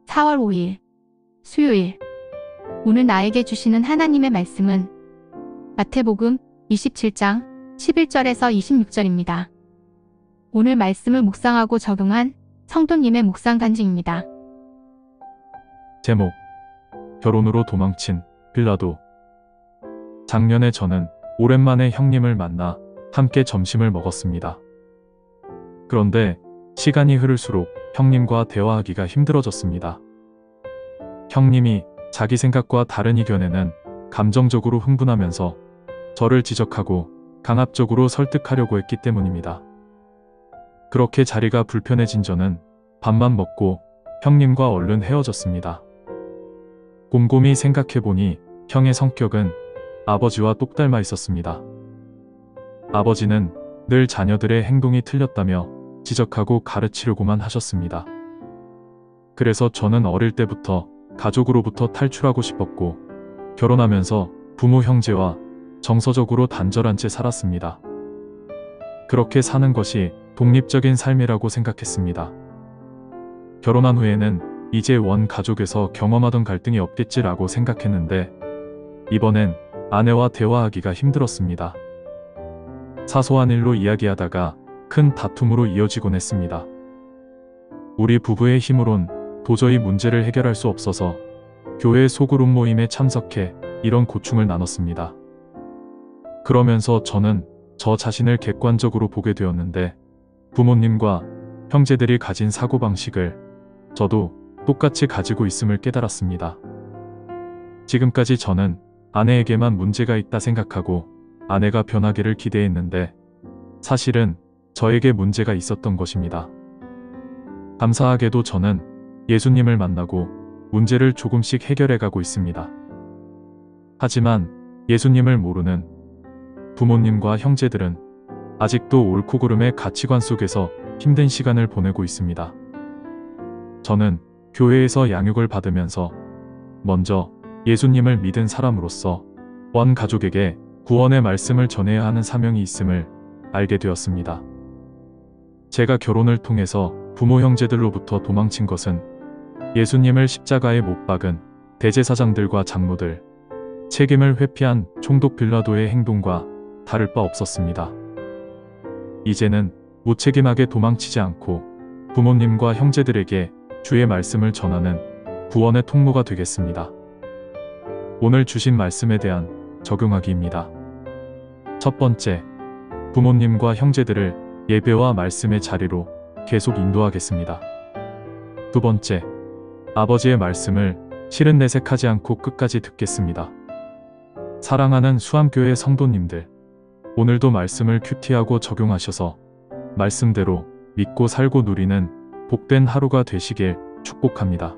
(4월 5일) 수요일. 오늘 나에게 주시는 하나님의 말씀은 마태복음 27장 11절에서 26절입니다. 오늘 말씀을 묵상하고 적용한 성도님의 묵상 간증입니다. 제목: 결혼으로 도망친 빌라도. 작년에 저는 오랜만에 형님을 만나 함께 점심을 먹었습니다. 그런데 시간이 흐를수록 형님과 대화하기가 힘들어졌습니다. 형님이 자기 생각과 다른 의견에는 감정적으로 흥분하면서 저를 지적하고 강압적으로 설득하려고 했기 때문입니다. 그렇게 자리가 불편해진 저는 밥만 먹고 형님과 얼른 헤어졌습니다. 곰곰이 생각해보니 형의 성격은 아버지와 똑 닮아 있었습니다. 아버지는 늘 자녀들의 행동이 틀렸다며 지적하고 가르치려고만 하셨습니다. 그래서 저는 어릴 때부터 가족으로부터 탈출하고 싶었고, 결혼하면서 부모 형제와 정서적으로 단절한 채 살았습니다. 그렇게 사는 것이 독립적인 삶이라고 생각했습니다. 결혼한 후에는 이제 원 가족에서 경험하던 갈등이 없겠지라고 생각했는데, 이번엔 아내와 대화하기가 힘들었습니다. 사소한 일로 이야기하다가 큰 다툼으로 이어지곤 했습니다. 우리 부부의 힘으론 도저히 문제를 해결할 수 없어서 교회 소그룹 모임에 참석해 이런 고충을 나눴습니다. 그러면서 저는 저 자신을 객관적으로 보게 되었는데, 부모님과 형제들이 가진 사고방식을 저도 똑같이 가지고 있음을 깨달았습니다. 지금까지 저는 아내에게만 문제가 있다 생각하고 아내가 변하기를 기대했는데, 사실은 저에게 문제가 있었던 것입니다. 감사하게도 저는 예수님을 만나고 문제를 조금씩 해결해가고 있습니다. 하지만 예수님을 모르는 부모님과 형제들은 아직도 옳고 그름의 가치관 속에서 힘든 시간을 보내고 있습니다. 저는 교회에서 양육을 받으면서 먼저 예수님을 믿은 사람으로서 원 가족에게 구원의 말씀을 전해야 하는 사명이 있음을 알게 되었습니다. 제가 결혼을 통해서 부모 형제들로부터 도망친 것은 예수님을 십자가에 못 박은 대제사장들과 장로들, 책임을 회피한 총독 빌라도의 행동과 다를 바 없었습니다. 이제는 무책임하게 도망치지 않고 부모님과 형제들에게 주의 말씀을 전하는 구원의 통로가 되겠습니다. 오늘 주신 말씀에 대한 적용하기입니다. 첫 번째, 부모님과 형제들을 예배와 말씀의 자리로 계속 인도하겠습니다. 두 번째, 아버지의 말씀을 실은 내색하지 않고 끝까지 듣겠습니다. 사랑하는 수암교회 성도님들, 오늘도 말씀을 큐티하고 적용하셔서 말씀대로 믿고 살고 누리는 복된 하루가 되시길 축복합니다.